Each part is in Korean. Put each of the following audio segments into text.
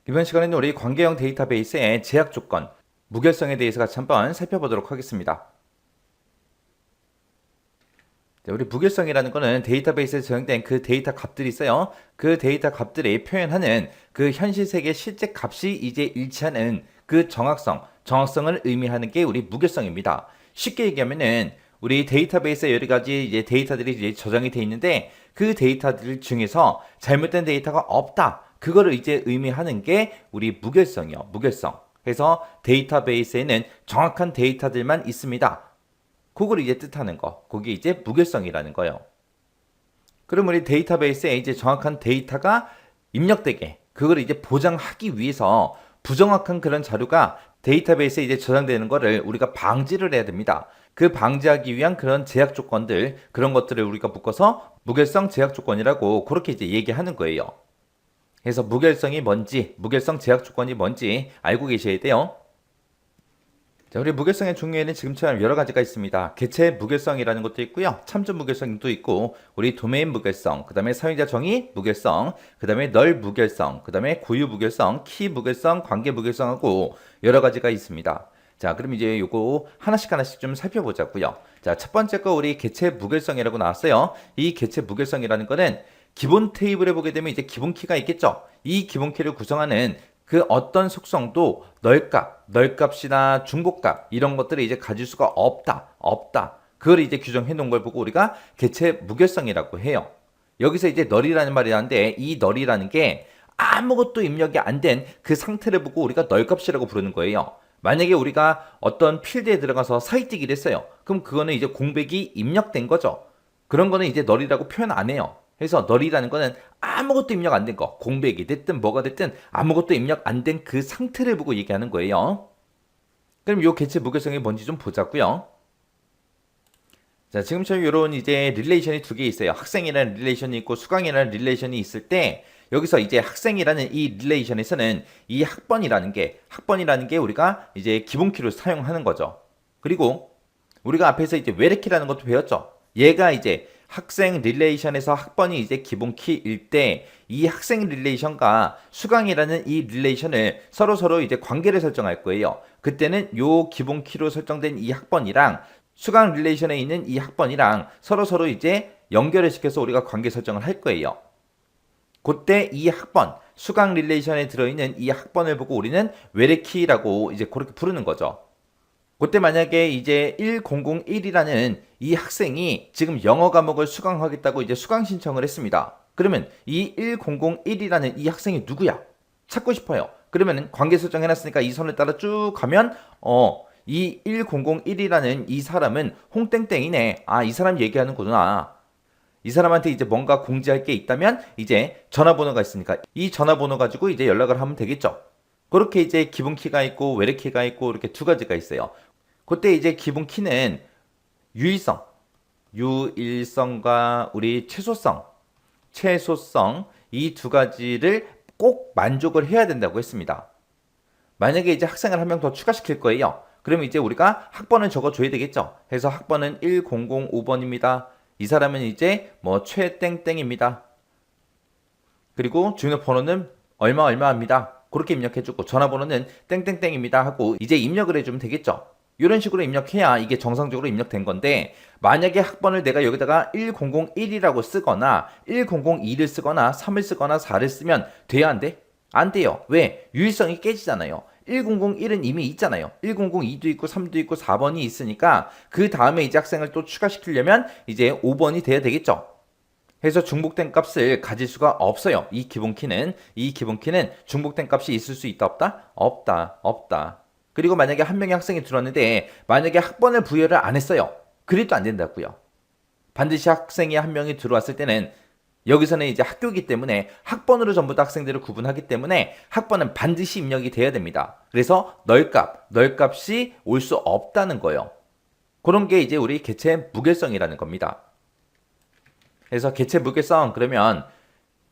이번 시간에는 우리 관계형 데이터베이스의 제약 조건, 무결성에 대해서 같이 한번 살펴보도록 하겠습니다. 우리 무결성이라는 거는 데이터베이스에 저장된 그 데이터 값들이 있어요. 그 데이터 값들이 표현하는 그 현실 세계 실제 값이 이제 일치하는 그 정확성을 의미하는 게 우리 무결성입니다. 쉽게 얘기하면은 우리 데이터베이스에 여러 가지 이제 데이터들이 이제 저장이 돼 있는데 그 데이터들 중에서 잘못된 데이터가 없다. 그거를 이제 의미하는 게 우리 무결성이요. 무결성. 그래서 데이터베이스에는 정확한 데이터들만 있습니다. 그걸 이제 뜻하는 거. 그게 이제 무결성이라는 거예요. 그럼 우리 데이터베이스에 이제 정확한 데이터가 입력되게 그걸 이제 보장하기 위해서 부정확한 그런 자료가 데이터베이스에 이제 저장되는 거를 우리가 방지를 해야 됩니다. 그 방지하기 위한 그런 제약 조건들, 그런 것들을 우리가 묶어서 무결성 제약 조건이라고 그렇게 이제 얘기하는 거예요. 그래서 무결성이 뭔지, 무결성 제약 조건이 뭔지 알고 계셔야 돼요. 자, 우리 무결성의 종류에는 지금처럼 여러 가지가 있습니다. 개체 무결성이라는 것도 있고요. 참조 무결성도 있고, 우리 도메인 무결성, 그 다음에 사용자 정의 무결성, 그 다음에 널 무결성, 그 다음에 고유 무결성, 키 무결성, 관계 무결성하고 여러 가지가 있습니다. 자, 그럼 이제 요거 하나씩 좀 살펴보자고요. 자, 첫 번째 거 우리 개체 무결성이라고 나왔어요. 이 개체 무결성이라는 거는 기본 테이블에 보게 되면 이제 기본 키가 있겠죠. 이 기본 키를 구성하는 그 어떤 속성도 널값이나 중복값 이런 것들을 이제 가질 수가 없다. 그걸 이제 규정해 놓은 걸 보고 우리가 개체 무결성이라고 해요. 여기서 이제 널이라는 말이 나는데 이 널이라는 게 아무것도 입력이 안 된 그 상태를 보고 우리가 널값이라고 부르는 거예요. 만약에 우리가 어떤 필드에 들어가서 사이뛰기를 했어요. 그럼 그거는 이제 공백이 입력된 거죠. 그런 거는 이제 널이라고 표현 안 해요. 그래서 널이라는 거는 아무것도 입력 안 된 거, 공백이 됐든 뭐가 됐든 아무것도 입력 안 된 그 상태를 보고 얘기하는 거예요. 그럼 요 개체 무결성이 뭔지 좀 보자고요. 자, 지금처럼 이런 이제 릴레이션이 두 개 있어요. 학생이라는 릴레이션이 있고 수강이라는 릴레이션이 있을 때 여기서 이제 학생이라는 이 릴레이션에서는 이 학번이라는 게 우리가 이제 기본키로 사용하는 거죠. 그리고 우리가 앞에서 이제 외래키라는 것도 배웠죠. 얘가 이제 학생 릴레이션에서 학번이 이제 기본 키일 때 이 학생 릴레이션과 수강이라는 이 릴레이션을 서로 이제 관계를 설정할 거예요. 그때는 요 기본 키로 설정된 이 학번이랑 수강 릴레이션에 있는 이 학번이랑 서로 이제 연결을 시켜서 우리가 관계 설정을 할 거예요. 그때 이 학번, 수강 릴레이션에 들어있는 이 학번을 보고 우리는 외래키라고 이제 그렇게 부르는 거죠. 그때 만약에 이제 1001이라는 이 학생이 지금 영어 과목을 수강하겠다고 이제 수강 신청을 했습니다. 그러면 이 1001이라는 이 학생이 누구야? 찾고 싶어요. 그러면 관계 설정 해놨으니까 이 선을 따라 쭉 가면 이 1001이라는 이 사람은 홍땡땡이네. 아, 이 사람 얘기하는구나. 이 사람한테 이제 뭔가 공지할 게 있다면 이제 전화번호가 있으니까 이 전화번호 가지고 이제 연락을 하면 되겠죠. 그렇게 이제 기본 키가 있고 외래 키가 있고 이렇게 두 가지가 있어요. 그때 이제 기본 키는 유일성과 우리 최소성 이 두 가지를 꼭 만족을 해야 된다고 했습니다. 만약에 이제 학생을 한 명 더 추가시킬 거예요. 그러면 이제 우리가 학번을 적어줘야 되겠죠. 그래서 학번은 1005번입니다. 이 사람은 이제 뭐 최땡땡입니다. 그리고 주민번호는 얼마입니다. 그렇게 입력해주고 전화번호는 땡땡땡입니다 하고 이제 입력을 해주면 되겠죠. 이런 식으로 입력해야 이게 정상적으로 입력된 건데 만약에 학번을 내가 여기다가 1001이라고 쓰거나 1002를 쓰거나 3을 쓰거나 4를 쓰면 돼야 안 돼? 안 돼요. 왜? 유일성이 깨지잖아요. 1001은 이미 있잖아요. 1002도 있고 3도 있고 4번이 있으니까 그 다음에 이제 학생을 또 추가시키려면 이제 5번이 돼야 되겠죠. 그래서 중복된 값을 가질 수가 없어요. 이 기본키는 중복된 값이 있을 수 있다 없다? 없다. 그리고 만약에 한 명의 학생이 들어왔는데 만약에 학번을 부여를 안 했어요. 그래도 안 된다고요. 반드시 학생이 한 명이 들어왔을 때는 여기서는 이제 학교이기 때문에 학번으로 전부 다 학생들을 구분하기 때문에 학번은 반드시 입력이 돼야 됩니다. 그래서 널값이 올 수 없다는 거예요. 그런 게 이제 우리 개체 무결성이라는 겁니다. 그래서 개체 무결성 그러면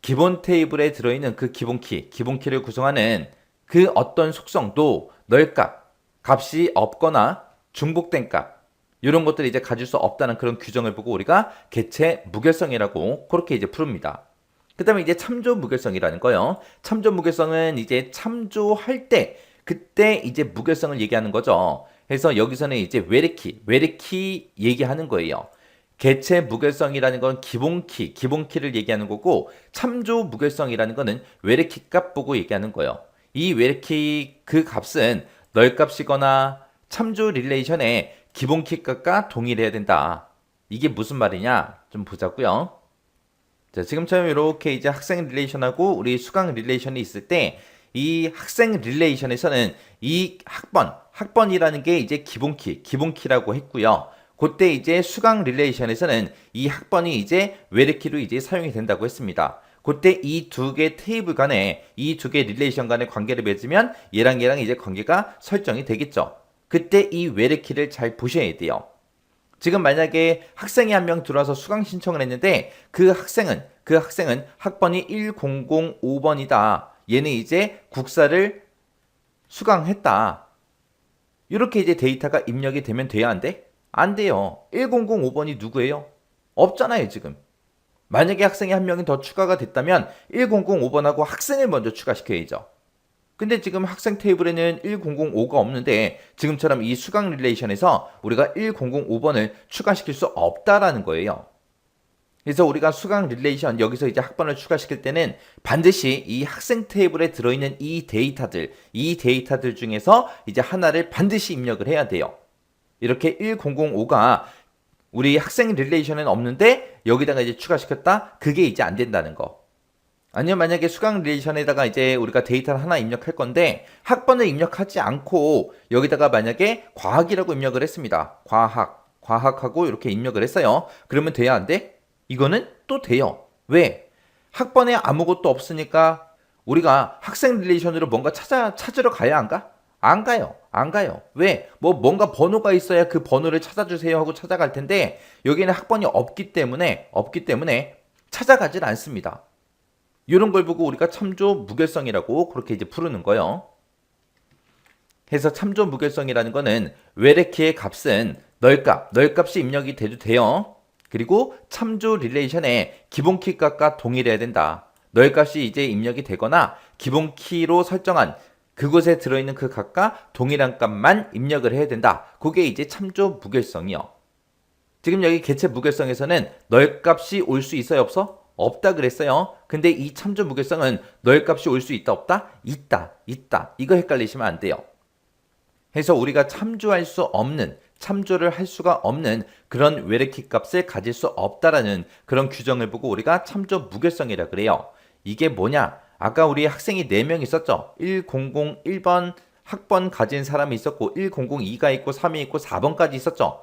기본 테이블에 들어있는 그 기본키를 구성하는 그 어떤 속성도 값이 없거나 중복된 값 이런 것들을 이제 가질 수 없다는 그런 규정을 보고 우리가 개체 무결성이라고 그렇게 이제 부릅니다. 그 다음에 이제 참조 무결성이라는 거요. 참조 무결성은 이제 참조할 때, 그때 이제 무결성을 얘기하는 거죠. 그래서 여기서는 이제 외래키 얘기하는 거예요. 개체 무결성이라는 건 기본키를 얘기하는 거고, 참조 무결성이라는 거는 외래키 값 보고 얘기하는 거예요. 이 외래키 그 값은 널 값이거나 참조 릴레이션의 기본키 값과 동일해야 된다. 이게 무슨 말이냐? 좀 보자고요. 자, 지금처럼 이렇게 이제 학생 릴레이션하고 우리 수강 릴레이션이 있을 때, 이 학생 릴레이션에서는 이 학번이라는 게 이제 기본키라고 했고요. 그때 이제 수강 릴레이션에서는 이 학번이 이제 외래키로 이제 사용이 된다고 했습니다. 그때 이 두 개 테이블 간에, 이 두 개 릴레이션 간의 관계를 맺으면 얘랑 이제 관계가 설정이 되겠죠. 그때 이 외래키를 잘 보셔야 돼요. 지금 만약에 학생이 한 명 들어와서 수강 신청을 했는데 그 학생은 학번이 1005번이다. 얘는 이제 국사를 수강했다. 이렇게 이제 데이터가 입력이 되면 돼야 안 돼? 안 돼요. 1005번이 누구예요? 없잖아요, 지금. 만약에 학생이 한 명이 더 추가가 됐다면 1005번하고 학생을 먼저 추가시켜야죠. 근데 지금 학생 테이블에는 1005가 없는데 지금처럼 이 수강 릴레이션에서 우리가 1005번을 추가시킬 수 없다라는 거예요. 그래서 우리가 수강 릴레이션 여기서 이제 학번을 추가시킬 때는 반드시 이 학생 테이블에 들어있는 이 데이터들 중에서 이제 하나를 반드시 입력을 해야 돼요. 이렇게 1005가 우리 학생 릴레이션은 없는데 여기다가 이제 추가시켰다? 그게 이제 안 된다는 거. 아니면 만약에 수강 릴레이션에다가 이제 우리가 데이터를 하나 입력할 건데 학번을 입력하지 않고 여기다가 만약에 과학이라고 입력을 했습니다. 과학하고 이렇게 입력을 했어요. 그러면 돼야 안 돼? 이거는 또 돼요. 왜? 학번에 아무것도 없으니까 우리가 학생 릴레이션으로 뭔가 찾으러 가야 안 가? 안 가요. 왜? 뭔가 번호가 있어야 그 번호를 찾아주세요 하고 찾아갈 텐데 여기는 학번이 없기 때문에 찾아가질 않습니다. 이런 걸 보고 우리가 참조 무결성이라고 그렇게 이제 부르는 거예요. 그래서 참조 무결성이라는 거는 외래키의 값은 널값이 입력이 돼도 돼요. 그리고 참조 릴레이션의 기본키 값과 동일해야 된다. 널값이 이제 입력이 되거나 기본키로 설정한 그곳에 들어있는 그 값과 동일한 값만 입력을 해야 된다. 그게 이제 참조 무결성이요. 지금 여기 개체 무결성에서는 널값이 올 수 있어요, 없어? 없다 그랬어요. 근데 이 참조 무결성은 널값이 올 수 있다, 없다? 있다. 이거 헷갈리시면 안 돼요. 그래서 우리가 참조를 할 수가 없는 그런 외래키 값을 가질 수 없다라는 그런 규정을 보고 우리가 참조 무결성이라 그래요. 이게 뭐냐? 아까 우리 학생이 4명 있었죠? 1001번 학번 가진 사람이 있었고 1002가 있고 3이 있고 4번까지 있었죠?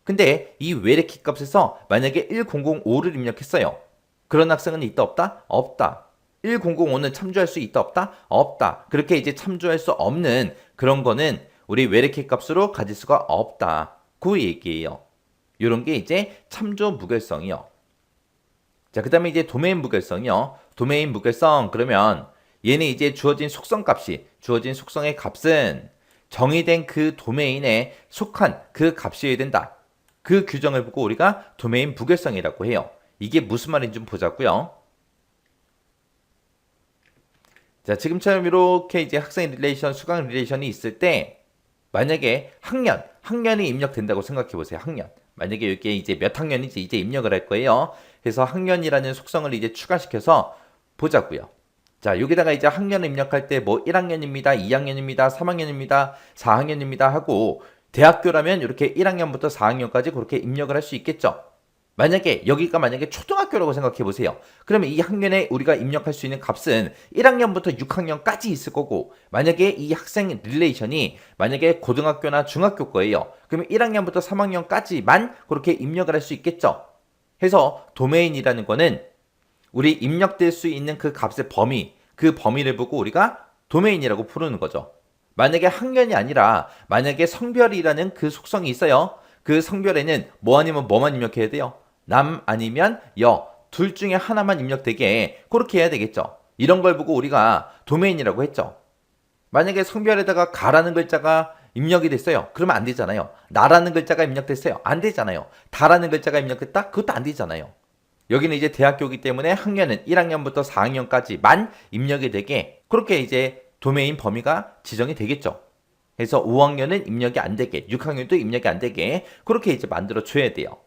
근데 이 외래키 값에서 만약에 1005를 입력했어요. 그런 학생은 있다, 없다? 없다. 1005는 참조할 수 있다, 없다? 없다. 그렇게 이제 참조할 수 없는 그런 거는 우리 외래키 값으로 가질 수가 없다. 그 얘기예요. 이런 게 이제 참조 무결성이요. 자, 그 다음에 이제 도메인 무결성이요. 도메인 무결성 그러면 얘는 이제 주어진 속성의 값은 정의된 그 도메인에 속한 그 값이어야 된다. 그 규정을 보고 우리가 도메인 무결성이라고 해요. 이게 무슨 말인지 좀 보자고요. 자, 지금처럼 이렇게 이제 학생 릴레이션, 수강 릴레이션이 있을 때 만약에 학년이 입력된다고 생각해 보세요. 학년. 만약에 여기에 이제 몇 학년인지 이제 입력을 할 거예요. 그래서 학년이라는 속성을 이제 추가시켜서 보자고요. 자, 여기다가 이제 학년을 입력할 때 1학년입니다, 2학년입니다, 3학년입니다, 4학년입니다 하고 대학교라면 이렇게 1학년부터 4학년까지 그렇게 입력을 할 수 있겠죠. 여기가 만약에 초등학교라고 생각해 보세요. 그러면 이 학년에 우리가 입력할 수 있는 값은 1학년부터 6학년까지 있을 거고, 만약에 이 학생 릴레이션이 만약에 고등학교나 중학교 거예요. 그러면 1학년부터 3학년까지만 그렇게 입력을 할 수 있겠죠. 해서 도메인이라는 거는 우리 입력될 수 있는 그 값의 그 범위를 보고 우리가 도메인이라고 부르는 거죠. 만약에 학년이 아니라 만약에 성별이라는 그 속성이 있어요. 그 성별에는 뭐 아니면 뭐만 입력해야 돼요? 남 아니면 여, 둘 중에 하나만 입력되게 그렇게 해야 되겠죠. 이런 걸 보고 우리가 도메인이라고 했죠. 만약에 성별에다가 가라는 글자가 입력이 됐어요. 그러면 안 되잖아요. 나라는 글자가 입력됐어요. 안 되잖아요. 다라는 글자가 입력됐다? 그것도 안 되잖아요. 여기는 이제 대학교이기 때문에 학년은 1학년부터 4학년까지만 입력이 되게 그렇게 이제 도메인 범위가 지정이 되겠죠. 그래서 5학년은 입력이 안 되게, 6학년도 입력이 안 되게 그렇게 이제 만들어 줘야 돼요.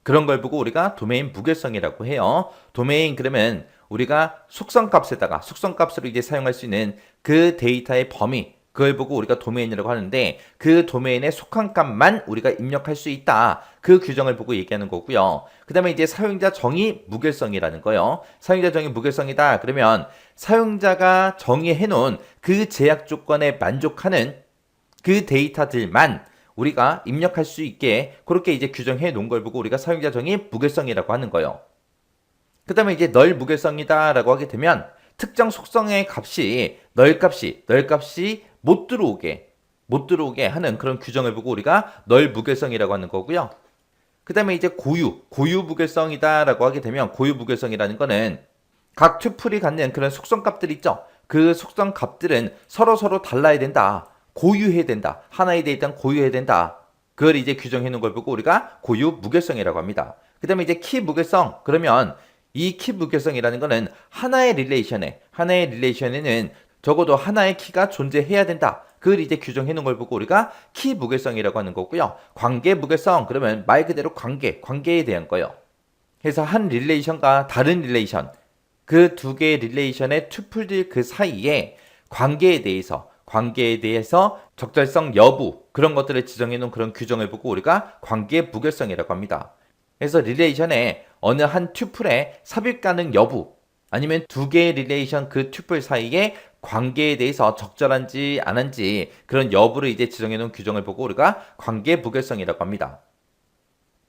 그런 걸 보고 우리가 도메인 무결성이라고 해요. 도메인 그러면 우리가 속성값에다가 속성값으로 이제 사용할 수 있는 그 데이터의 범위 그걸 보고 우리가 도메인이라고 하는데 그 도메인에 속한 값만 우리가 입력할 수 있다. 그 규정을 보고 얘기하는 거고요. 그 다음에 이제 사용자 정의 무결성이라는 거예요. 사용자 정의 무결성이다. 그러면 사용자가 정의해 놓은 그 제약 조건에 만족하는 그 데이터들만 우리가 입력할 수 있게 그렇게 이제 규정해 놓은 걸 보고 우리가 사용자 정의 무결성이라고 하는 거예요. 그 다음에 이제 널 무결성이다 라고 하게 되면 특정 속성의 값이 널 값이 못 들어오게 하는 그런 규정을 보고 우리가 널 무결성이라고 하는 거고요. 그 다음에 이제 고유 무결성이다 라고 하게 되면 고유 무결성이라는 거는 각 튜플이 갖는 그런 속성 값들 있죠. 그 속성 값들은 서로 달라야 된다. 고유해야 된다. 하나의 데이터는 고유해야 된다. 그걸 이제 규정해 놓은 걸 보고 우리가 고유 무결성이라고 합니다. 그 다음에 이제 키 무결성 그러면 이 키 무결성이라는 거는 하나의 릴레이션에는 적어도 하나의 키가 존재해야 된다. 그걸 이제 규정해 놓은 걸 보고 우리가 키 무결성이라고 하는 거고요. 관계 무결성 그러면 말 그대로 관계에 대한 거예요. 그래서 한 릴레이션과 다른 릴레이션 그 두 개의 릴레이션의 튜플들 그 사이에 관계에 대해서 적절성 여부 그런 것들을 지정해 놓은 그런 규정을 보고 우리가 관계 무결성이라고 합니다. 그래서 릴레이션에 어느 한 튜플의 삽입 가능 여부 아니면 두 개의 릴레이션 그 튜플 사이의 관계에 대해서 적절한지 안 한지 그런 여부를 이제 지정해 놓은 규정을 보고 우리가 관계 무결성이라고 합니다.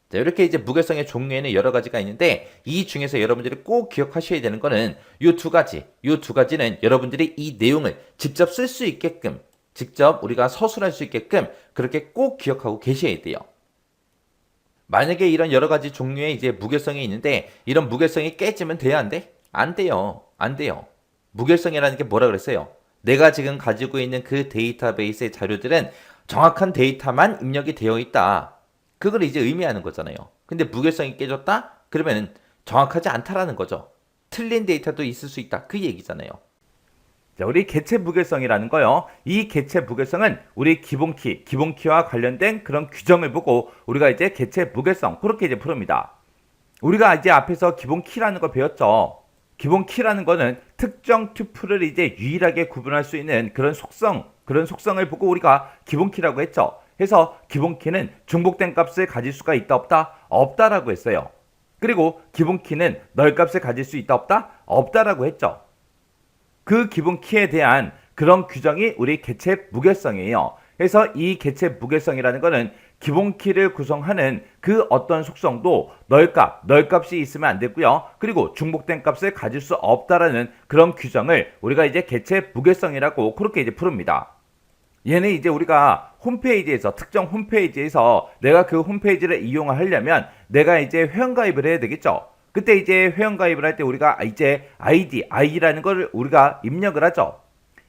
자, 이렇게 이제 무결성의 종류에는 여러 가지가 있는데 이 중에서 여러분들이 꼭 기억하셔야 되는 거는 이 두 가지는 여러분들이 이 내용을 직접 쓸 수 있게끔 직접 우리가 서술할 수 있게끔 그렇게 꼭 기억하고 계셔야 돼요. 만약에 이런 여러 가지 종류의 이제 무결성이 있는데 이런 무결성이 깨지면 돼야 안 돼? 안 돼요. 무결성이라는 게 뭐라 그랬어요? 내가 지금 가지고 있는 그 데이터베이스의 자료들은 정확한 데이터만 입력이 되어 있다. 그걸 이제 의미하는 거잖아요. 근데 무결성이 깨졌다? 그러면 정확하지 않다라는 거죠. 틀린 데이터도 있을 수 있다. 그 얘기잖아요. 자, 우리 개체 무결성이라는 거요. 이 개체 무결성은 우리 기본키와 관련된 그런 규정을 보고 우리가 이제 개체 무결성 그렇게 이제 부릅니다. 우리가 이제 앞에서 기본키라는 걸 배웠죠. 기본키라는 거는 특정 튜플을 이제 유일하게 구분할 수 있는 그런 속성을 보고 우리가 기본키라고 했죠. 그래서 기본키는 중복된 값을 가질 수가 있다 없다? 없다라고 했어요. 그리고 기본키는 널 값을 가질 수 있다 없다? 없다라고 했죠. 그 기본키에 대한 그런 규정이 우리 개체 무결성이에요. 그래서 이 개체 무결성이라는 거는 기본키를 구성하는 그 어떤 속성도 널 값이 있으면 안 되고요. 그리고 중복된 값을 가질 수 없다라는 그런 규정을 우리가 이제 개체 무결성이라고 그렇게 이제 부릅니다. 얘는 이제 우리가 특정 홈페이지에서 내가 그 홈페이지를 이용하려면 내가 이제 회원가입을 해야 되겠죠. 그때 이제 회원가입을 할 때 우리가 이제 아이디라는 걸 우리가 입력을 하죠.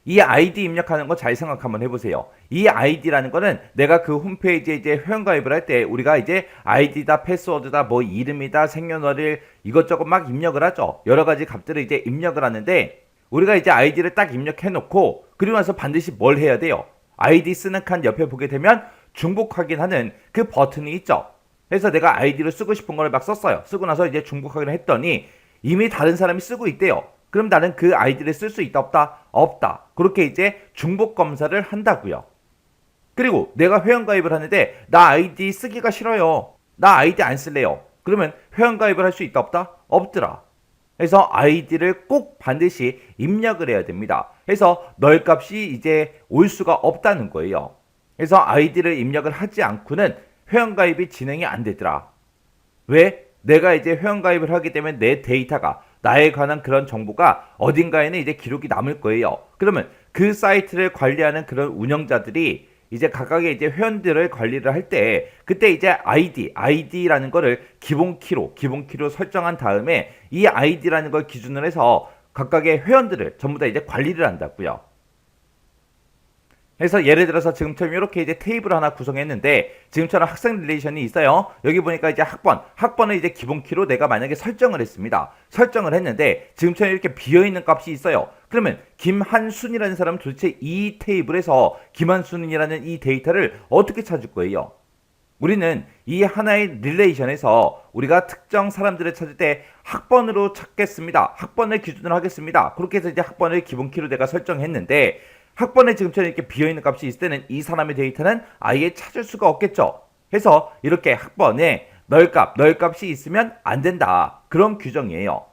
이 아이디 입력하는 거 잘 생각 한번 해보세요. 이 아이디라는 거는 내가 그 홈페이지에 이제 회원가입을 할 때 우리가 이제 아이디다, 패스워드다, 뭐 이름이다, 생년월일 이것저것 막 입력을 하죠. 여러 가지 값들을 이제 입력을 하는데 우리가 이제 아이디를 딱 입력해 놓고 그리고 나서 반드시 뭘 해야 돼요? 아이디 쓰는 칸 옆에 보게 되면 중복 확인하는 그 버튼이 있죠. 그래서 내가 아이디를 쓰고 싶은 걸 막 썼어요. 쓰고 나서 이제 중복 확인을 했더니 이미 다른 사람이 쓰고 있대요. 그럼 나는 그 아이디를 쓸 수 있다 없다? 없다. 그렇게 이제 중복 검사를 한다고요. 그리고 내가 회원가입을 하는데 나 아이디 쓰기가 싫어요. 나 아이디 안 쓸래요. 그러면 회원가입을 할 수 있다 없다? 없더라. 그래서 아이디를 꼭 반드시 입력을 해야 됩니다. 그래서 널 값이 이제 올 수가 없다는 거예요. 그래서 아이디를 입력을 하지 않고는 회원가입이 진행이 안 되더라. 왜? 내가 이제 회원가입을 하기 때문에 내 데이터가 나에 관한 그런 정보가 어딘가에는 이제 기록이 남을 거예요. 그러면 그 사이트를 관리하는 그런 운영자들이 이제 각각의 이제 회원들을 관리를 할 때 그때 이제 아이디라는 거를 기본키로 설정한 다음에 이 아이디라는 걸 기준으로 해서 각각의 회원들을 전부 다 이제 관리를 한다고요. 그래서 예를 들어서 지금처럼 이렇게 이제 테이블을 하나 구성했는데 지금처럼 학생 릴레이션이 있어요. 여기 보니까 이제 학번을 이제 기본 키로 내가 만약에 설정을 했습니다. 설정을 했는데 지금처럼 이렇게 비어있는 값이 있어요. 그러면 김한순이라는 사람은 도대체 이 테이블에서 김한순이라는 이 데이터를 어떻게 찾을 거예요? 우리는 이 하나의 릴레이션에서 우리가 특정 사람들을 찾을 때 학번으로 찾겠습니다. 학번을 기준으로 하겠습니다. 그렇게 해서 이제 학번을 기본 키로 내가 설정했는데 학번에 지금처럼 이렇게 비어있는 값이 있을 때는 이 사람의 데이터는 아예 찾을 수가 없겠죠. 해서 이렇게 학번에 널값이 있으면 안 된다. 그런 규정이에요.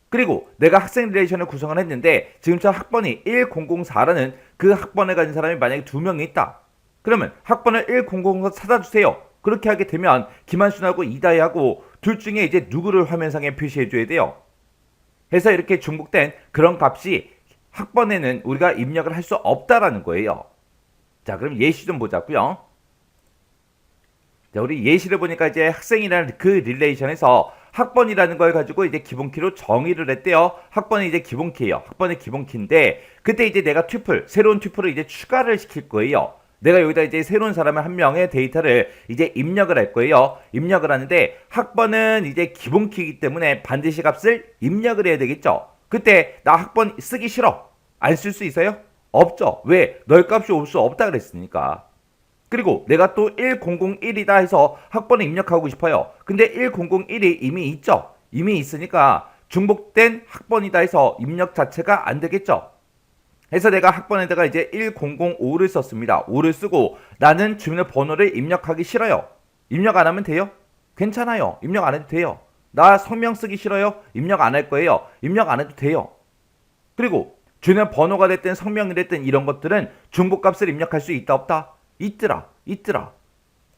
그리고 내가 학생 릴레이션을 구성을 했는데 지금처럼 학번이 1004라는 그 학번을 가진 사람이 만약에 2명이 있다. 그러면 학번을 1004 찾아주세요. 그렇게 하게 되면 김한순하고 이다희하고 둘 중에 이제 누구를 화면상에 표시해줘야 돼요. 해서 이렇게 중복된 그런 값이 학번에는 우리가 입력을 할 수 없다라는 거예요. 자, 그럼 예시 좀 보자고요. 자, 우리 예시를 보니까 이제 학생이라는 그 릴레이션에서 학번이라는 걸 가지고 이제 기본키로 정의를 했대요. 학번이 이제 기본키예요. 학번의 기본키인데 그때 이제 내가 새로운 튜플을 이제 추가를 시킬 거예요. 내가 여기다 이제 새로운 사람의 한 명의 데이터를 이제 입력을 할 거예요. 입력을 하는데 학번은 이제 기본키이기 때문에 반드시 값을 입력을 해야 되겠죠. 그때 나 학번 쓰기 싫어. 안 쓸 수 있어요? 없죠. 왜? 널 값이 올 수 없다 그랬으니까. 그리고 내가 또 1001이다 해서 학번을 입력하고 싶어요. 근데 1001이 이미 있죠. 이미 있으니까 중복된 학번이다 해서 입력 자체가 안 되겠죠. 해서 내가 학번에다가 이제 1005를 썼습니다. 5를 쓰고 나는 주민번호를 입력하기 싫어요. 입력 안 하면 돼요? 괜찮아요. 입력 안 해도 돼요. 나 성명 쓰기 싫어요? 입력 안 할 거예요. 입력 안 해도 돼요. 그리고 주민번호가 됐든 성명이 됐든 이런 것들은 중복값을 입력할 수 있다 없다? 있더라.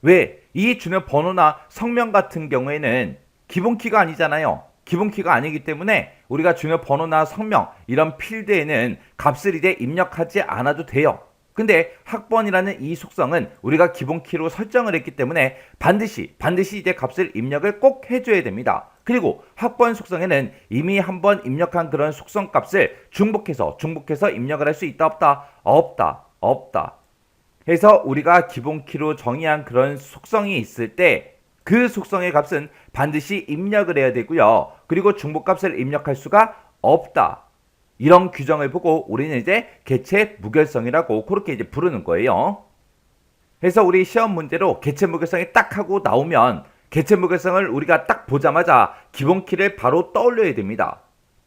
왜? 이 주민번호나 성명 같은 경우에는 기본키가 아니잖아요. 기본키가 아니기 때문에 우리가 주민번호나 성명 이런 필드에는 값을 이제 입력하지 않아도 돼요. 근데 학번이라는 이 속성은 우리가 기본키로 설정을 했기 때문에 반드시 이제 값을 입력을 꼭 해줘야 됩니다. 그리고 학번 속성에는 이미 한번 입력한 그런 속성 값을 중복해서 입력을 할 수 있다 없다. 해서 우리가 기본키로 정의한 그런 속성이 있을 때 그 속성의 값은 반드시 입력을 해야 되고요. 그리고 중복값을 입력할 수가 없다. 이런 규정을 보고 우리는 이제 개체 무결성이라고 그렇게 이제 부르는 거예요. 그래서 우리 시험 문제로 개체 무결성이 딱 하고 나오면 개체 무결성을 우리가 딱 보자마자 기본키를 바로 떠올려야 됩니다.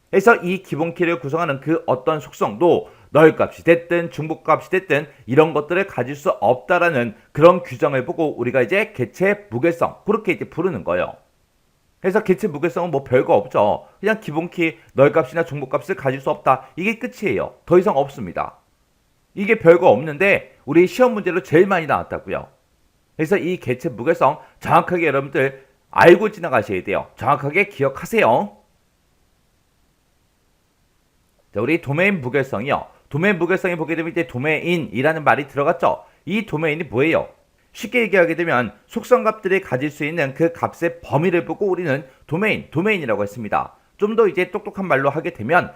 그래서 이 기본키를 구성하는 그 어떤 속성도 널값이 됐든 중복값이 됐든 이런 것들을 가질 수 없다라는 그런 규정을 보고 우리가 이제 개체 무결성 그렇게 이제 부르는 거예요. 그래서 개체 무결성은 뭐 별거 없죠. 그냥 기본키 널값이나 중복값을 가질 수 없다. 이게 끝이에요. 더 이상 없습니다. 이게 별거 없는데 우리 시험 문제로 제일 많이 나왔다고요. 그래서 이 개체 무결성 정확하게 여러분들 알고 지나가셔야 돼요. 정확하게 기억하세요. 자, 우리 도메인 무결성이요. 도메인 무결성이 보게 되면 이제 도메인이라는 말이 들어갔죠. 이 도메인이 뭐예요? 쉽게 얘기하게 되면 속성값들이 가질 수 있는 그 값의 범위를 보고 우리는 도메인이라고 했습니다. 좀 더 이제 똑똑한 말로 하게 되면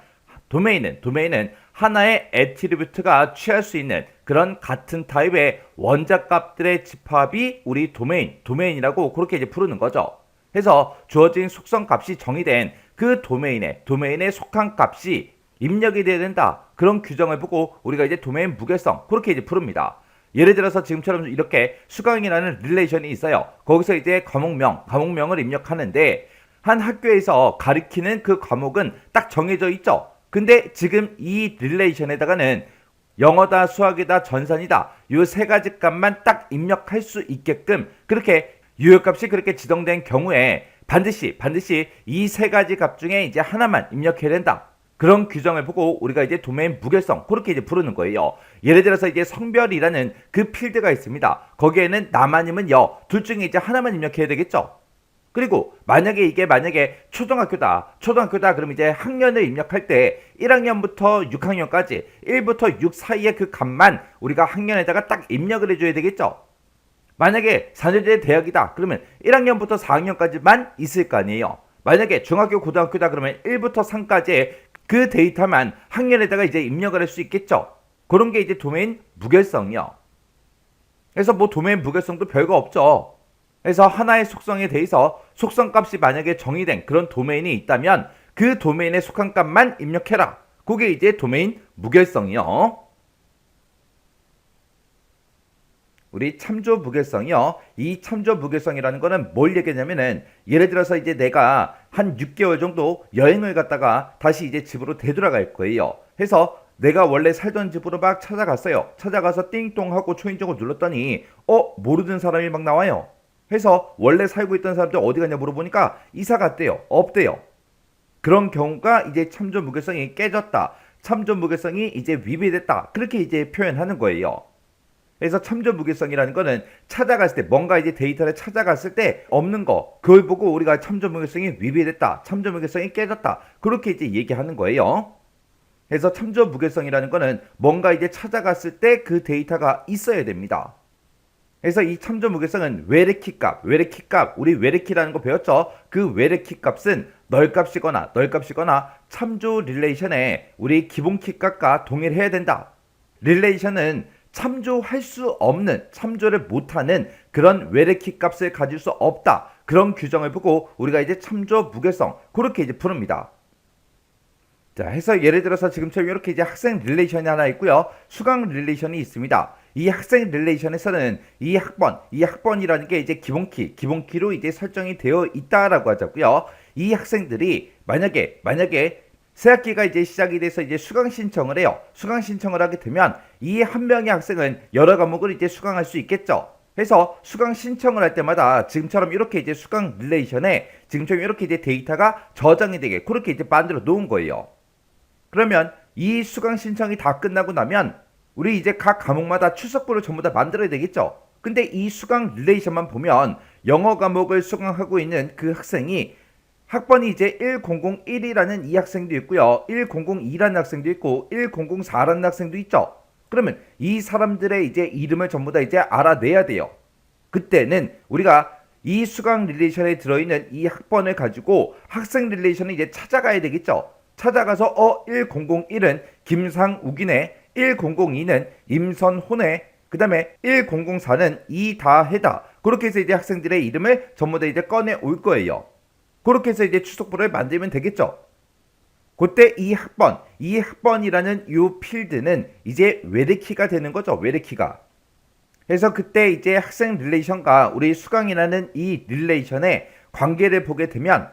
도메인은 하나의 애트리뷰트가 취할 수 있는 그런 같은 타입의 원자값들의 집합이 우리 도메인이라고 그렇게 이제 부르는 거죠. 그래서 주어진 속성값이 정의된 그 도메인에 속한 값이 입력이 돼야 된다. 그런 규정을 보고 우리가 이제 도메인 무결성 그렇게 이제 부릅니다. 예를 들어서 지금처럼 이렇게 수강이라는 릴레이션이 있어요. 거기서 이제 과목명을 입력하는데 한 학교에서 가리키는 그 과목은 딱 정해져 있죠. 근데 지금 이 릴레이션에다가는 영어다, 수학이다, 전산이다 이 세 가지 값만 딱 입력할 수 있게끔 그렇게 유효값이 그렇게 지정된 경우에 반드시 이 세 가지 값 중에 이제 하나만 입력해야 된다. 그런 규정을 보고 우리가 이제 도메인 무결성 그렇게 이제 부르는 거예요. 예를 들어서 이제 성별이라는 그 필드가 있습니다. 거기에는 남 아니면 여 둘 중에 이제 하나만 입력해야 되겠죠. 그리고 만약에 초등학교다 그럼 이제 학년을 입력할 때 1학년부터 6학년까지 1부터 6 사이의 그 값만 우리가 학년에다가 딱 입력을 해줘야 되겠죠. 만약에 4년제 대학이다 그러면 1학년부터 4학년까지만 있을 거 아니에요. 만약에 중학교 고등학교다 그러면 1부터 3까지의 그 데이터만 학년에다가 이제 입력을 할 수 있겠죠. 그런 게 이제 도메인 무결성이요. 그래서 뭐 도메인 무결성도 별거 없죠. 그래서 하나의 속성에 대해서 속성 값이 만약에 정의된 그런 도메인이 있다면 그 도메인에 속한 값만 입력해라. 그게 이제 도메인 무결성이요. 우리 참조 무결성이요. 이 참조 무결성이라는 거는 뭘 얘기하냐면은 예를 들어서 이제 내가 한 6개월 정도 여행을 갔다가 다시 이제 집으로 되돌아갈 거예요. 해서 내가 원래 살던 집으로 막 찾아갔어요. 찾아가서 띵동 하고 초인종을 눌렀더니 모르는 사람이 막 나와요. 해서 원래 살고 있던 사람들 어디 갔냐 물어보니까 이사 갔대요. 없대요. 그런 경우가 이제 참조 무결성이 깨졌다. 참조 무결성이 이제 위배됐다. 그렇게 이제 표현하는 거예요. 그래서 참조 무결성이라는 거는 찾아갔을 때 뭔가 이제 데이터를 찾아갔을 때 없는 거 그걸 보고 우리가 참조 무결성이 위배됐다. 참조 무결성이 깨졌다. 그렇게 이제 얘기하는 거예요. 그래서 참조 무결성이라는 거는 뭔가 이제 찾아갔을 때 그 데이터가 있어야 됩니다. 그래서 이 참조 무결성은 외래키 값, 우리 외래키라는 거 배웠죠? 그 외래키 값은 널값이거나 참조 릴레이션에 우리 기본키 값과 동일해야 된다. 릴레이션은 참조할 수 없는, 참조를 못하는 그런 외래키 값을 가질 수 없다. 그런 규정을 보고 우리가 이제 참조 무결성 그렇게 이제 부릅니다. 자, 해서 예를 들어서 지금처럼 이렇게 이제 학생 릴레이션이 하나 있고요. 수강 릴레이션이 있습니다. 이 학생 릴레이션에서는 이 학번이라는 게 이제 기본키로 이제 설정이 되어 있다라고 하자고요. 이 학생들이 만약에 새학기가 이제 시작이 돼서 이제 수강 신청을 해요. 수강 신청을 하게 되면 이 한 명의 학생은 여러 과목을 이제 수강할 수 있겠죠. 그래서 수강 신청을 할 때마다 지금처럼 이렇게 이제 수강 릴레이션에 지금처럼 이렇게 이제 데이터가 저장이 되게 그렇게 이제 만들어 놓은 거예요. 그러면 이 수강 신청이 다 끝나고 나면 우리 이제 각 과목마다 출석부를 전부 다 만들어야 되겠죠. 근데 이 수강 릴레이션만 보면 영어 과목을 수강하고 있는 그 학생이 학번이 이제 1001이라는 이 학생도 있고요. 1002라는 학생도 있고 1004라는 학생도 있죠. 그러면 이 사람들의 이제 이름을 전부 다 이제 알아내야 돼요. 그때는 우리가 이 수강 릴레이션에 들어있는 이 학번을 가지고 학생 릴레이션을 이제 찾아가야 되겠죠. 찾아가서 1001은 김상욱이네, 1002는 임선호네, 그 다음에 1004는 이다혜다. 그렇게 해서 이제 학생들의 이름을 전부 다 이제 꺼내 올 거예요. 그렇게 해서 이제 출석부를 만들면 되겠죠. 그때 이 학번이라는 이 필드는 이제 외래키가 되는 거죠. 외래키가. 그래서 그때 이제 학생 릴레이션과 우리 수강이라는 이 릴레이션의 관계를 보게 되면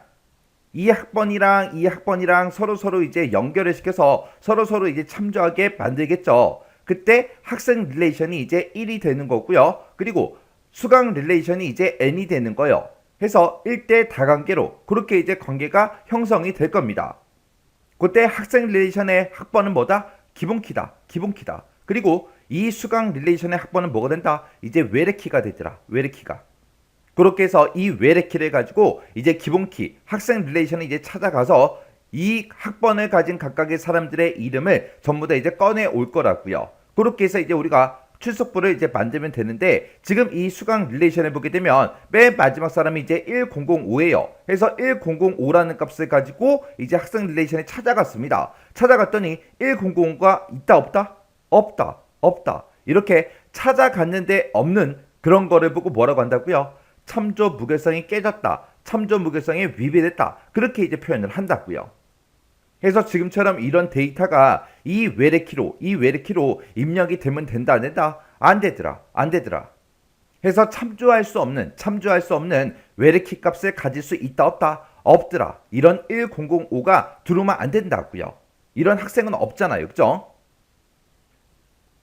이 학번이랑 서로 이제 연결을 시켜서 서로 이제 참조하게 만들겠죠. 그때 학생 릴레이션이 이제 1이 되는 거고요. 그리고 수강 릴레이션이 이제 n이 되는 거예요. 해서 1대 다관계로 그렇게 이제 관계가 형성이 될 겁니다. 그때 학생 릴레이션의 학번은 뭐다? 기본키다. 그리고 이 수강 릴레이션의 학번은 뭐가 된다? 이제 외래키가 되더라. 외래키가. 그렇게 해서 이 외래키를 가지고 이제 기본키, 학생 릴레이션을 이제 찾아가서 이 학번을 가진 각각의 사람들의 이름을 전부 다 이제 꺼내 올 거라고요. 그렇게 해서 이제 우리가 출석부를 이제 만들면 되는데 지금 이 수강 릴레이션을 보게 되면 맨 마지막 사람이 이제 1005예요. 그래서 1005라는 값을 가지고 이제 학생 릴레이션에 찾아갔습니다. 찾아갔더니 1005가 있다 없다? 없다. 이렇게 찾아갔는데 없는 그런 거를 보고 뭐라고 한다고요? 참조 무결성이 깨졌다. 참조 무결성이 위배됐다. 그렇게 이제 표현을 한다고요. 그래서 지금처럼 이런 데이터가 이 외래키로 입력이 되면 된다 안 된다? 안 되더라. 그래서 참조할 수 없는 외래키 값을 가질 수 있다 없더라. 이런 1005가 들어오면 안 된다고요. 이런 학생은 없잖아요. 그죠?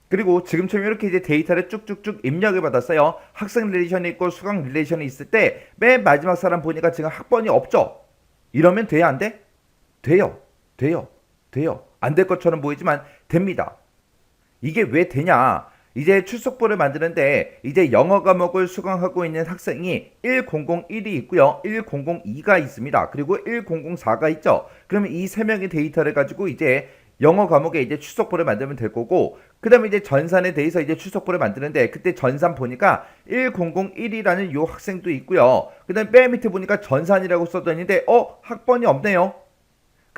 그리고 지금처럼 이렇게 이제 데이터를 쭉쭉쭉 입력을 받았어요. 학생 릴레이션이 있고 수강 릴레이션이 있을 때 맨 마지막 사람 보니까 지금 학번이 없죠? 이러면 돼야 안 돼? 돼요. 안 될 것처럼 보이지만 됩니다. 이게 왜 되냐? 이제 출석부를 만드는데 이제 영어 과목을 수강하고 있는 학생이 1001이 있고요. 1002가 있습니다. 그리고 1004가 있죠. 그러면 이 세 명의 데이터를 가지고 이제 영어 과목에 이제 출석부를 만들면 될 거고, 그 다음에 이제 전산에 대해서 이제 출석부를 만드는데 그때 전산 보니까 1001이라는 요 학생도 있고요. 그 다음에 맨 밑에 보니까 전산이라고 써져 있는데 학번이 없네요.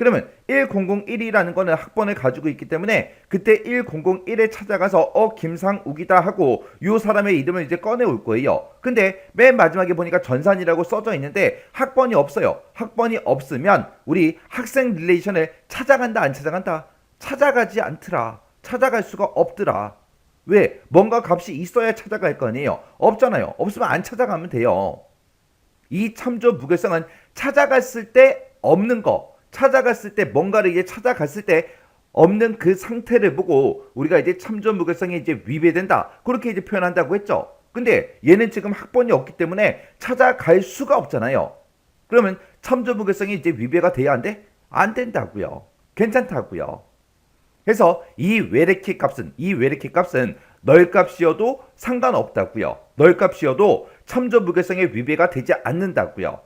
그러면 1001이라는 거는 학번을 가지고 있기 때문에 그때 1001에 찾아가서 김상욱이다 하고 요 사람의 이름을 이제 꺼내올 거예요. 근데 맨 마지막에 보니까 전산이라고 써져 있는데 학번이 없어요. 학번이 없으면 우리 학생 릴레이션을 찾아간다 안 찾아간다? 찾아가지 않더라. 찾아갈 수가 없더라. 왜? 뭔가 값이 있어야 찾아갈 거 아니에요. 없잖아요. 없으면 안 찾아가면 돼요. 이 참조 무결성은 찾아갔을 때 없는 거, 찾아갔을 때 뭔가를 이제 찾아갔을 때 없는 그 상태를 보고 우리가 이제 참조 무결성이 이제 위배된다. 그렇게 이제 표현한다고 했죠. 근데 얘는 지금 학번이 없기 때문에 찾아갈 수가 없잖아요. 그러면 참조 무결성이 이제 위배가 돼야 안 돼? 안 된다고요. 괜찮다고요. 그래서 이 외래키 값은 널 값이어도 상관없다고요. 널 값이어도 참조 무결성의 위배가 되지 않는다고요.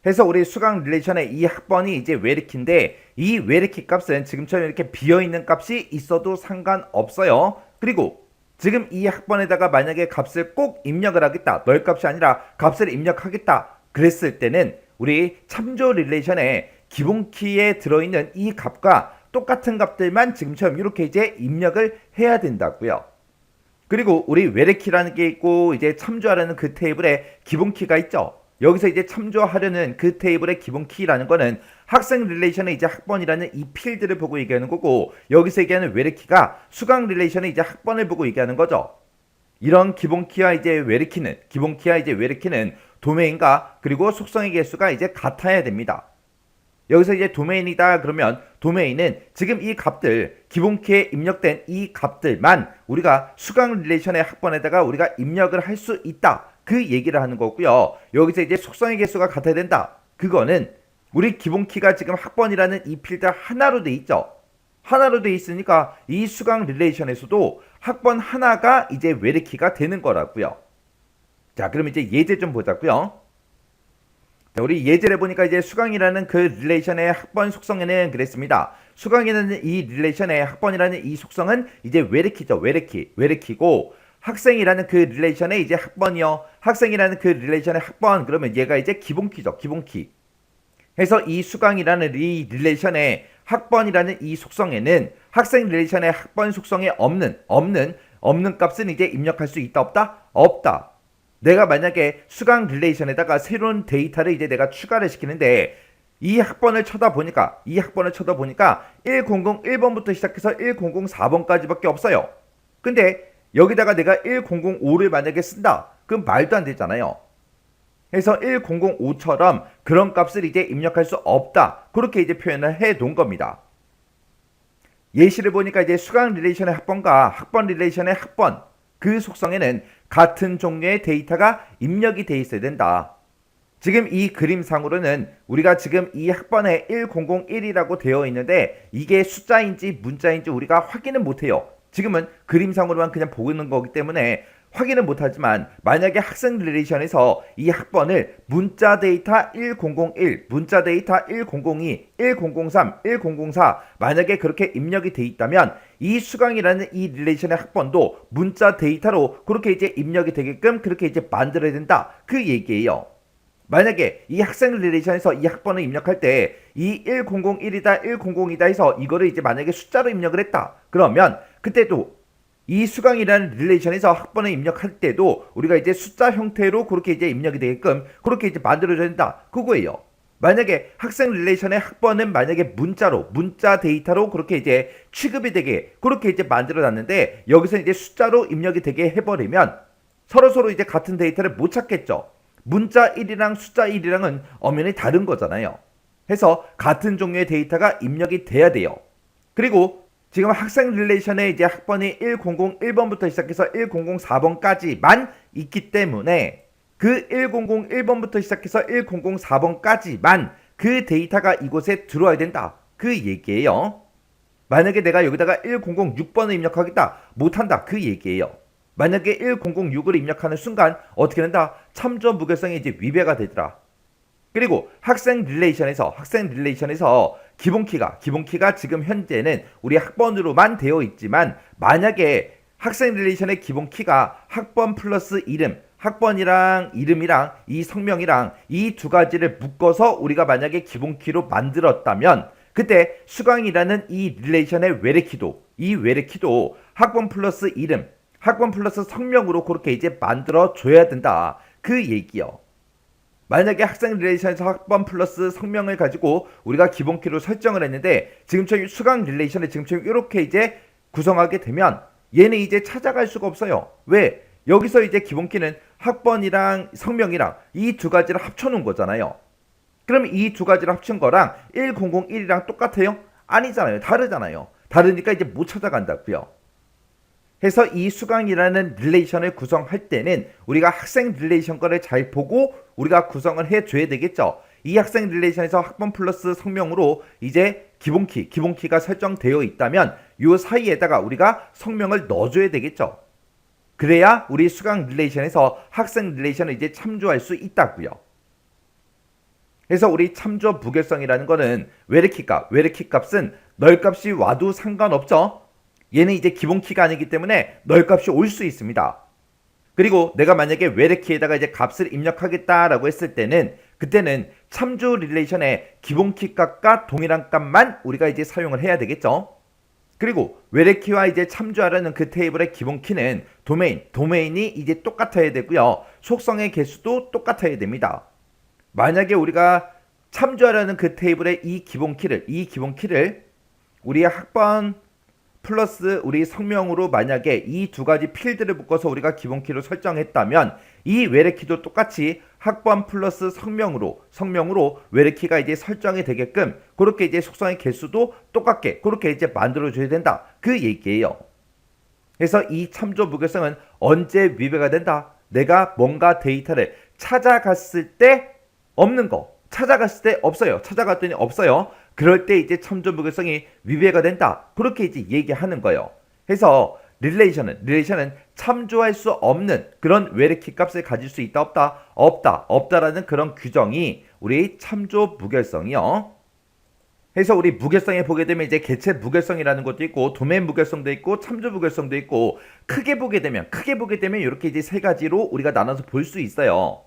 그래서 우리 수강 릴레이션의 이 학번이 이제 외래키인데 이 외래키 값은 지금처럼 이렇게 비어있는 값이 있어도 상관없어요. 그리고 지금 이 학번에다가 만약에 값을 꼭 입력을 하겠다. 널 값이 아니라 값을 입력하겠다. 그랬을 때는 우리 참조 릴레이션의 기본키에 들어있는 이 값과 똑같은 값들만 지금처럼 이렇게 이제 입력을 해야 된다고요. 그리고 우리 외래키라는 게 있고 이제 참조하려는 그 테이블에 기본키가 있죠. 여기서 이제 참조하려는 그 테이블의 기본키라는 거는 학생 릴레이션의 이제 학번이라는 이 필드를 보고 얘기하는 거고 여기서 얘기하는 외래키가 수강 릴레이션의 이제 학번을 보고 얘기하는 거죠. 이런 기본키와 이제 외래키는 도메인과 그리고 속성의 개수가 이제 같아야 됩니다. 여기서 이제 도메인이다 그러면 도메인은 지금 이 값들 기본키에 입력된 이 값들만 우리가 수강 릴레이션의 학번에다가 우리가 입력을 할 수 있다 그 얘기를 하는 거고요. 여기서 이제 속성의 개수가 같아야 된다. 그거는 우리 기본키가 지금 학번이라는 이 필드 하나로 돼 있죠. 하나로 돼 있으니까 이 수강 릴레이션에서도 학번 하나가 이제 외래키가 되는 거라고요. 자, 그럼 이제 예제 좀 보자고요. 우리 예제를 보니까 이제 수강이라는 그 릴레이션의 학번 속성에는 그랬습니다. 수강이라는 이 릴레이션의 학번이라는 이 속성은 이제 외래키죠. 외래키고 학생이라는 그 릴레이션의 이제 학번이요. 학생이라는 그 릴레이션의 학번 그러면 얘가 이제 기본키죠. 기본키. 해서 이 수강이라는 이 릴레이션의 학번이라는 이 속성에는 학생 릴레이션의 학번 속성에 없는 값은 이제 입력할 수 있다 없다? 없다. 내가 만약에 수강 릴레이션에다가 새로운 데이터를 이제 내가 추가를 시키는데 이 학번을 쳐다보니까 1001번부터 시작해서 1004번까지밖에 없어요. 근데 여기다가 내가 1005를 만약에 쓴다. 그럼 말도 안 되잖아요. 그래서 1005처럼 그런 값을 이제 입력할 수 없다. 그렇게 이제 표현을 해 놓은 겁니다. 예시를 보니까 이제 수강 릴레이션의 학번과 학번 릴레이션의 학번 그 속성에는 같은 종류의 데이터가 입력이 돼 있어야 된다. 지금 이 그림상으로는 우리가 지금 이 학번에 1001이라고 되어 있는데 이게 숫자인지 문자인지 우리가 확인은 못해요. 지금은 그림상으로만 그냥 보는 거기 때문에 확인은 못하지만 만약에 학생 릴레이션에서 이 학번을 문자 데이터 1001, 문자 데이터 1002, 1003, 1004 만약에 그렇게 입력이 돼 있다면 이 수강이라는 이 릴레이션의 학번도 문자 데이터로 그렇게 이제 입력이 되게끔 그렇게 이제 만들어야 된다. 그 얘기예요. 만약에 이 학생 릴레이션에서 이 학번을 입력할 때 이 1001이다 1002다 해서 이거를 이제 만약에 숫자로 입력을 했다. 그러면 그때도 이 수강이라는 릴레이션에서 학번을 입력할 때도 우리가 이제 숫자 형태로 그렇게 이제 입력이 되게끔 그렇게 이제 만들어져야 된다. 그거예요. 만약에 학생 릴레이션의 학번은 만약에 문자 데이터로 그렇게 이제 취급이 되게 그렇게 이제 만들어 놨는데 여기서 이제 숫자로 입력이 되게 해버리면 서로 이제 같은 데이터를 못 찾겠죠. 문자 1이랑 숫자 1이랑은 엄연히 다른 거잖아요. 해서 같은 종류의 데이터가 입력이 돼야 돼요. 그리고 지금 학생 릴레이션의 이제 학번이 1001번부터 시작해서 1004번까지만 있기 때문에 그 1001번부터 시작해서 1004번까지만 그 데이터가 이곳에 들어와야 된다. 그 얘기예요. 만약에 내가 여기다가 1006번을 입력하겠다. 못한다. 그 얘기예요. 만약에 1006을 입력하는 순간 어떻게 된다? 참조 무결성이 이제 위배가 되더라. 그리고 학생 릴레이션에서 기본키가 지금 현재는 우리 학번으로만 되어 있지만 만약에 학생 릴레이션의 기본키가 학번 플러스 이름, 학번이랑 이름이랑 이 성명이랑 이 두 가지를 묶어서 우리가 만약에 기본키로 만들었다면 그때 수강이라는 이 릴레이션의 외래키도 이 외래키도 학번 플러스 이름, 학번 플러스 성명으로 그렇게 이제 만들어 줘야 된다. 그 얘기요. 만약에 학생 릴레이션에서 학번 플러스 성명을 가지고 우리가 기본키로 설정을 했는데 지금처럼 수강 릴레이션에 지금처럼 이렇게 이제 구성하게 되면 얘는 이제 찾아갈 수가 없어요. 왜? 여기서 이제 기본키는 학번이랑 성명이랑 이 두 가지를 합쳐놓은 거잖아요. 그럼 이 두 가지를 합친 거랑 1001이랑 똑같아요? 아니잖아요. 다르잖아요. 다르니까 이제 못 찾아간다고요. 해서 이 수강이라는 릴레이션을 구성할 때는 우리가 학생 릴레이션 거를 잘 보고 우리가 구성을 해줘야 되겠죠. 이 학생 릴레이션에서 학번 플러스 성명으로 이제 기본키가 설정되어 있다면 이 사이에다가 우리가 성명을 넣어줘야 되겠죠. 그래야 우리 수강 릴레이션에서 학생 릴레이션을 이제 참조할 수 있다고요. 그래서 우리 참조 무결성이라는 거는 외래키 값은 널 값이 와도 상관없죠. 얘는 이제 기본키가 아니기 때문에 널 값이 올 수 있습니다. 그리고 내가 만약에 외래키에다가 이제 값을 입력하겠다라고 했을 때는 그때는 참조 릴레이션의 기본키 값과 동일한 값만 우리가 이제 사용을 해야 되겠죠. 그리고 외래키와 이제 참조하려는 그 테이블의 기본키는 도메인이 이제 똑같아야 되고요. 속성의 개수도 똑같아야 됩니다. 만약에 우리가 참조하려는 그 테이블의 이 기본키를 우리의 학번 플러스 우리 성명으로 만약에 이 두 가지 필드를 묶어서 우리가 기본키로 설정했다면 이 외래키도 똑같이 학번 플러스 성명으로 외래키가 이제 설정이 되게끔 그렇게 이제 속성의 개수도 똑같게 그렇게 이제 만들어줘야 된다. 그 얘기예요. 그래서 이 참조 무결성은 언제 위배가 된다? 내가 뭔가 데이터를 찾아갔을 때 없는 거. 찾아갔을 때 없어요. 찾아갔더니 없어요. 그럴 때 이제 참조 무결성이 위배가 된다. 그렇게 이제 얘기하는 거예요. 그래서 릴레이션은 참조할 수 없는 그런 외래키 값을 가질 수 있다 없다라는 그런 규정이 우리 참조 무결성이요. 그래서 우리 무결성에 보게 되면 이제 개체 무결성이라는 것도 있고 도메인 무결성도 있고 참조 무결성도 있고 크게 보게 되면 이렇게 이제 세 가지로 우리가 나눠서 볼 수 있어요.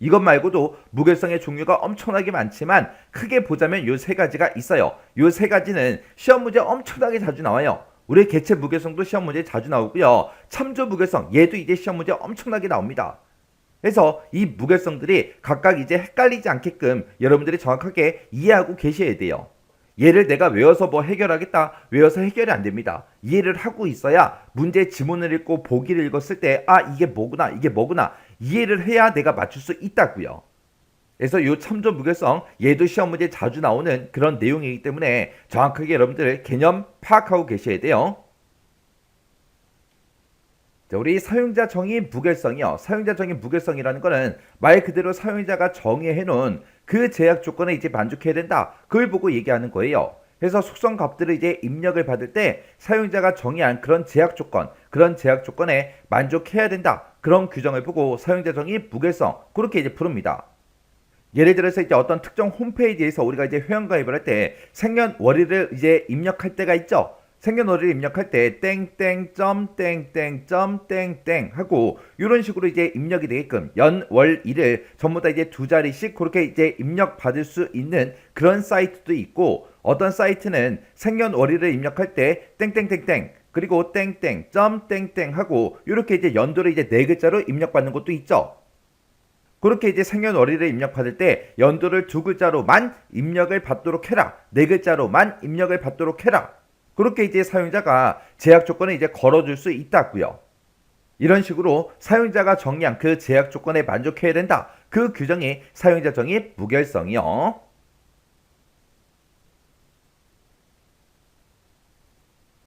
이것 말고도 무결성의 종류가 엄청나게 많지만 크게 보자면 요 세 가지가 있어요. 요 세 가지는 시험 문제 엄청나게 자주 나와요. 우리 개체 무결성도 시험 문제에 자주 나오고요. 참조 무결성 얘도 이제 시험 문제 엄청나게 나옵니다. 그래서 이 무결성들이 각각 이제 헷갈리지 않게끔 여러분들이 정확하게 이해하고 계셔야 돼요. 얘를 내가 외워서 뭐 해결하겠다. 외워서 해결이 안 됩니다. 이해를 하고 있어야 문제 지문을 읽고 보기를 읽었을 때 이게 뭐구나 이해를 해야 내가 맞출 수 있다고요. 그래서 이 참조 무결성 얘도 시험 문제에 자주 나오는 그런 내용이기 때문에 정확하게 여러분들 개념 파악하고 계셔야 돼요. 자, 우리 사용자 정의 무결성이요. 사용자 정의 무결성이라는 거는 말 그대로 사용자가 정의해 놓은 그 제약 조건에 이제 만족해야 된다. 그걸 보고 얘기하는 거예요. 그래서 속성 값들을 이제 입력을 받을 때 사용자가 정의한 그런 제약 조건에 만족해야 된다. 그런 규정을 보고 사용자 정의 무결성 그렇게 이제 부릅니다. 예를 들어서 이제 어떤 특정 홈페이지에서 우리가 이제 회원가입을 할 때 생년월일을 이제 입력할 때가 있죠. 생년월일을 입력할 때 땡땡.땡땡.땡땡 하고 이런 식으로 이제 입력이 되게끔 연월일을 전부 다 이제 두 자리씩 그렇게 이제 입력 받을 수 있는 그런 사이트도 있고 어떤 사이트는 생년월일을 입력할 때 땡땡땡땡 그리고 땡땡.땡땡 하고 이렇게 이제 연도를 이제 네 글자로 입력받는 것도 있죠. 그렇게 이제 생년월일을 입력받을 때 연도를 두 글자로만 입력을 받도록 해라. 네 글자로만 입력을 받도록 해라. 그렇게 이제 사용자가 제약 조건을 이제 걸어줄 수 있다고요. 이런 식으로 사용자가 정의한 그 제약 조건에 만족해야 된다. 그 규정이 사용자 정의 무결성이요.